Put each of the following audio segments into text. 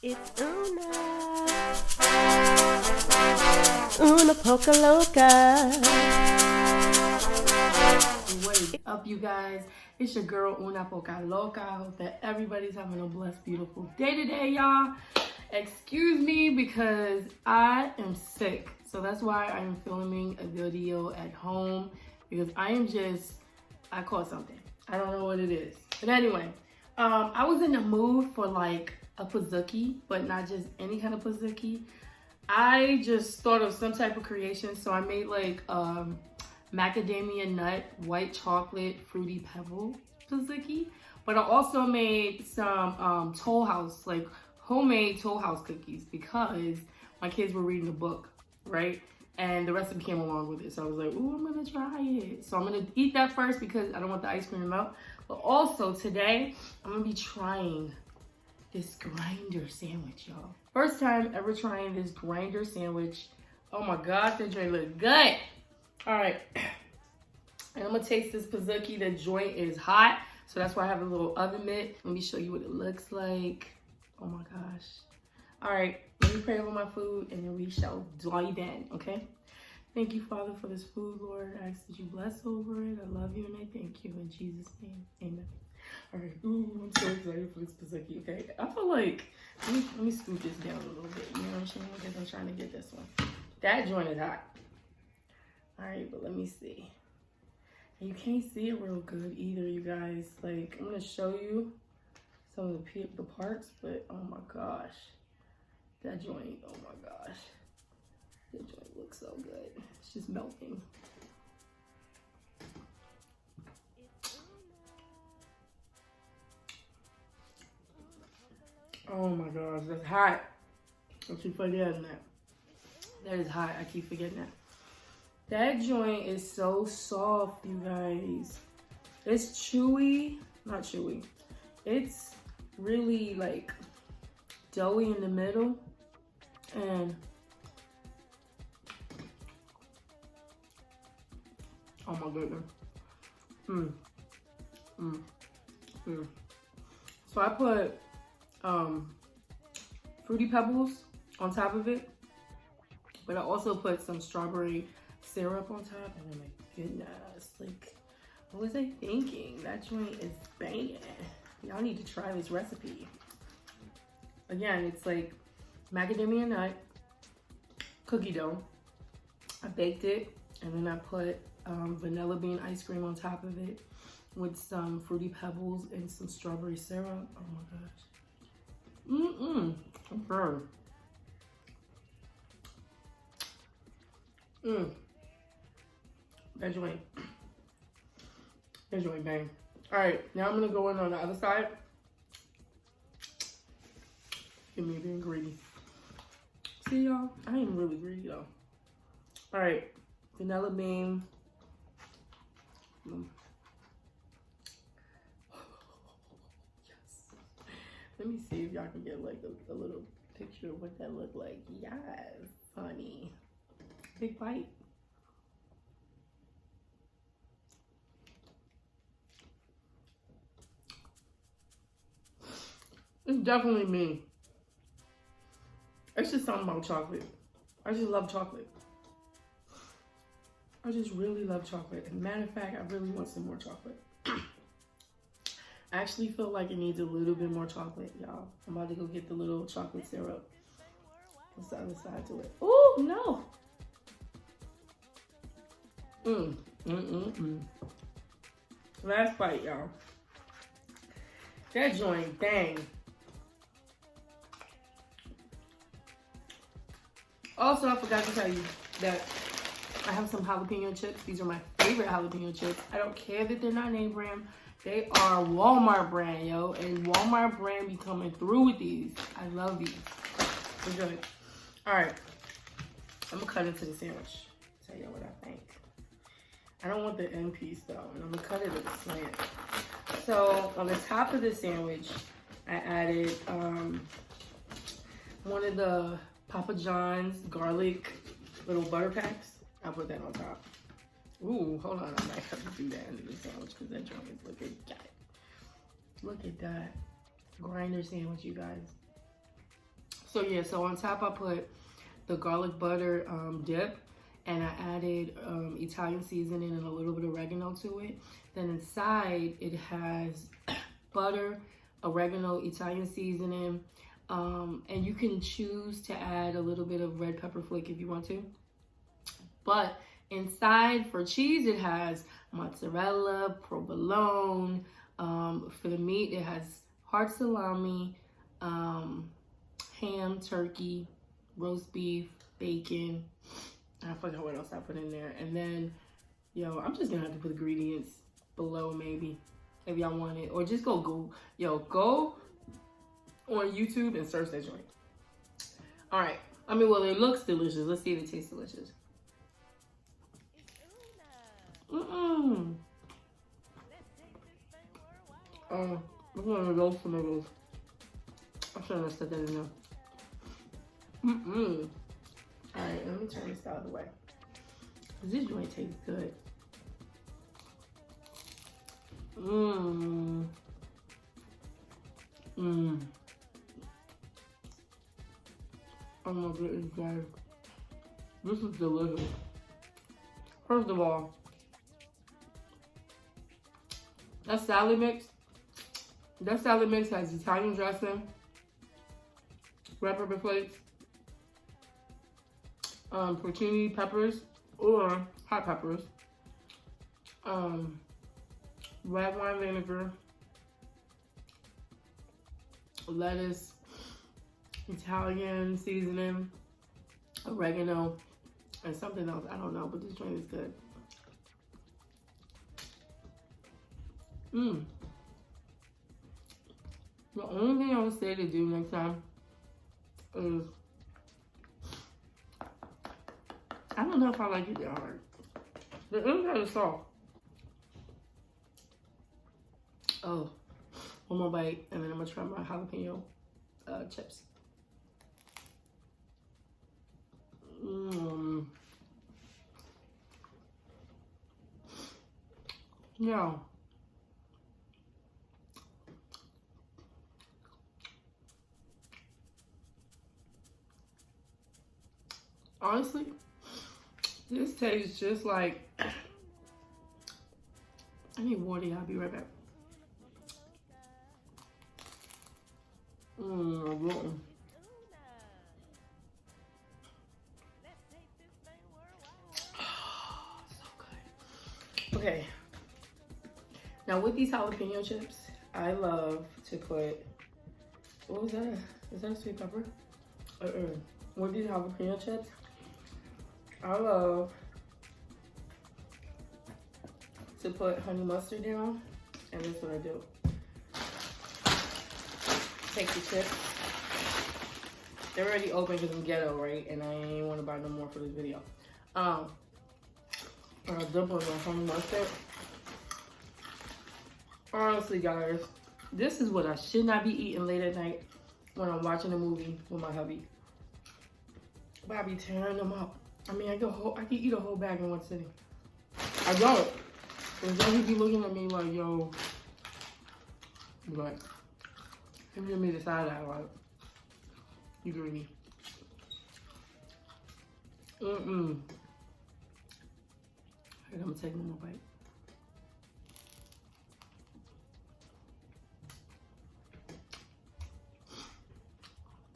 It's Una Poca Loca. What is up, you guys? It's your girl Una Poca Loca. I hope that everybody's having a blessed, beautiful day today, y'all. Excuse me because I am sick. So that's why I'm filming a video at home because I caught something. I don't know what it is. But anyway, I was in the mood for like a pizookie, but not just any kind of pizookie. I just thought of some type of creation. So I made like macadamia nut, white chocolate, fruity pebble pizookie. But I also made some Toll House, like homemade Toll House cookies because my kids were reading a book, right? And the recipe came along with it. So I was like, ooh, I'm gonna try it. So I'm gonna eat that first because I don't want the ice cream to melt. But also today, I'm gonna be trying this grinder sandwich, y'all. First time ever trying this grinder sandwich. Oh my gosh, that joint look good. All right, and I'm gonna taste this pizookie. The joint is hot, so that's why I have a little oven mitt. Let me show you what it looks like. Oh my gosh. All right, let me pray over my food and then we shall dive in, okay? Thank you, Father, for this food, Lord. I ask that you bless over it. I love you and I thank you. In Jesus' name, amen. All right, ooh, I'm so excited for this pizookie, okay? I feel like, let me scoot this down a little bit, you know what I'm saying? Because I'm trying to get this one. That joint is hot. All right, but let me see. And you can't see it real good either, you guys. Like, I'm gonna show you some of the parts, but oh my gosh. That joint, oh my gosh. That joint looks so good. It's just melting. Oh my gosh, that's hot. I keep forgetting that. That is hot, I keep forgetting that. That joint is so soft, you guys. It's chewy, not chewy. It's really like doughy in the middle. And oh my goodness. So I put fruity pebbles on top of it, but I also put some strawberry syrup on top. And oh my goodness, like, what was I thinking? That joint is banging. Y'all need to try this recipe. Again, it's like macadamia nut cookie dough. I baked it and then I put vanilla bean ice cream on top of it with some fruity pebbles and some strawberry syrup. Oh my gosh. I'm burned. That joint bang. All right, now I'm gonna go in on the other side. Get me being greedy. See, y'all, I ain't really greedy though. All right, vanilla bean. Yes. Let me see if y'all can get like a little picture of what that looked like. Yes, honey. Big bite. It's definitely me. It's just something about chocolate. I just love chocolate. I just really love chocolate. As a matter of fact, I really want some more chocolate. I actually feel like it needs a little bit more chocolate, y'all. I'm about to go get the little chocolate syrup. What's the other side to it? Oh, no. Last bite, y'all. That joint, dang. Also, I forgot to tell you that I have some jalapeno chips. These are my favorite jalapeno chips. I don't care that they're not name brand. They are Walmart brand, yo. And Walmart brand be coming through with these. I love these. They're good. All right. I'm gonna cut into the sandwich. Tell y'all what I think. I don't want the end piece though. And I'm gonna cut it at a slant. So on the top of the sandwich, I added one of the Papa John's garlic little butter packs. I'll put that on top. Ooh, hold on. I might have to do that into the sandwich because that joint is looking good. Look at that. Grinder sandwich, you guys. So yeah, so on top I put the garlic butter dip, and I added Italian seasoning and a little bit of oregano to it. Then inside it has butter, oregano, Italian seasoning, and you can choose to add a little bit of red pepper flake if you want to. But inside for cheese, it has mozzarella, provolone. For the meat, it has hard salami, ham, turkey, roast beef, bacon. I forgot what else I put in there. And then, yo, I'm just gonna have to put ingredients below maybe if y'all want it. Or just go on YouTube and search that joint. All right. I mean, well, it looks delicious. Let's see if it tastes delicious. Mm-mm. I'm gonna roast tomatoes. I'm trying to set that in there. Mm-mm. Alright, let me turn this out of the way. This joint tastes good. Mmm. Mmm. Oh my goodness, guys. This is delicious. First of all, that salad mix has Italian dressing, red pepper flakes, porcini peppers or hot peppers, red wine vinegar, lettuce, Italian seasoning, oregano, and something else. I don't know, but this joint is good. Mmm. The only thing I would say to do next time is, I don't know if I like it that hard. The inside is soft. Oh, one more bite, and then I'm gonna try my jalapeno chips. Yeah. Honestly, this tastes just like, I need water, I'll be right back. Okay, now with these jalapeno chips, I love to put, what was that? Is that a sweet pepper? With these jalapeno chips, I love to put honey mustard down, and that's what I do. Take the chips. They're already open because I'm ghetto, right? And I ain't want to buy no more for this video. I'll dump on the honey mustard. Honestly, guys, this is what I should not be eating late at night when I'm watching a movie with my hubby. But I be tearing them up. I mean, I can eat a whole bag in one sitting. I don't. Because then he be looking at me like, yo, like, him give me the side eye, like, you greedy. Alright, I'm gonna take one more bite.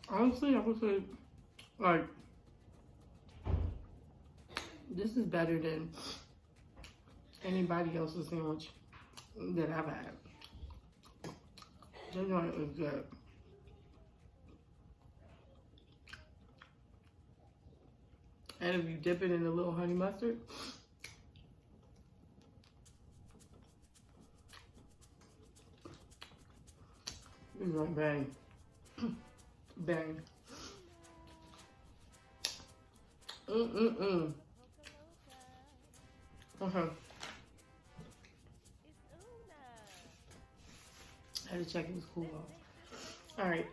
Honestly, I would say, like, this is better than anybody else's sandwich that I've had. This one is good. And if you dip it in a little honey mustard, it's like bang. Bang. Okay. I had to check it was cool off. Alright.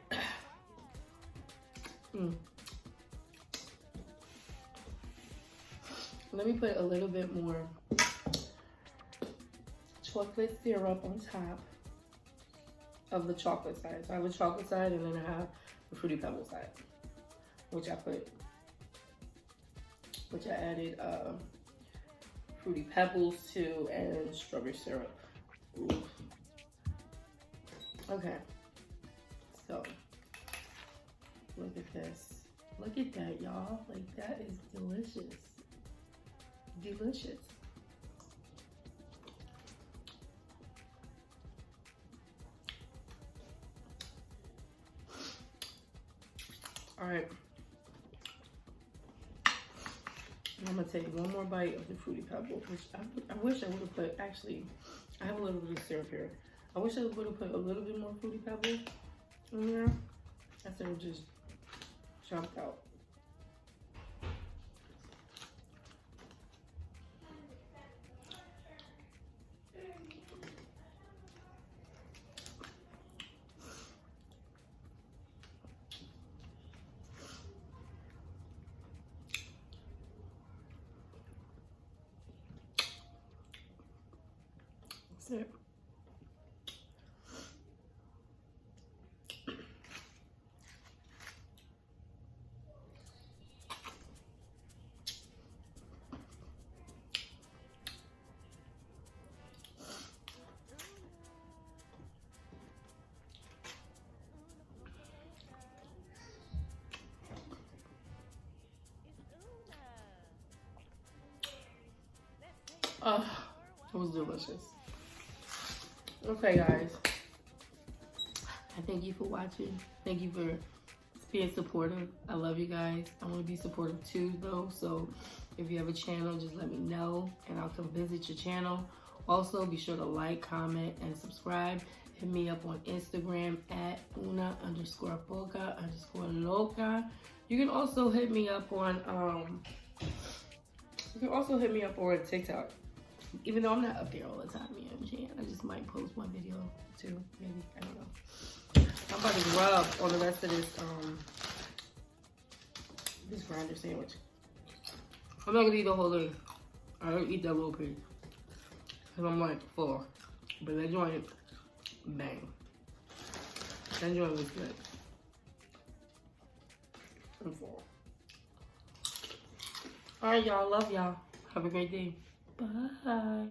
Let me put a little bit more chocolate syrup on top. of the chocolate side. So I have a chocolate side and then I have the Fruity Pebble side, which I added Fruity Pebbles to and strawberry syrup. Ooh. Okay, so look at this. Look at that, y'all. Like, that is delicious. Delicious. All right. I'm gonna take one more bite of the Fruity Pebble, which I wish I would have put, actually, I have a little bit of syrup here. I wish I would have put a little bit more Fruity Pebble in there instead of just chopped out. That's it. Oh, it was delicious. Okay, guys. I thank you for watching. Thank you for being supportive. I love you guys. I want to be supportive too, though. So if you have a channel, just let me know and I'll come visit your channel. Also, be sure to like, comment, and subscribe. Hit me up on Instagram at una_poca_loca. You can also hit me up on TikTok. Even though I'm not up there all the time, you know what I'm saying? I just might post one video too, maybe. I don't know. I'm about to rub on the rest of this grinder sandwich. I'm not gonna eat the whole thing. I don't eat that little piece. Cause I'm like full. But that joint, bang. That joint was good. I'm full. Alright, y'all. Love y'all. Have a great day. Bye.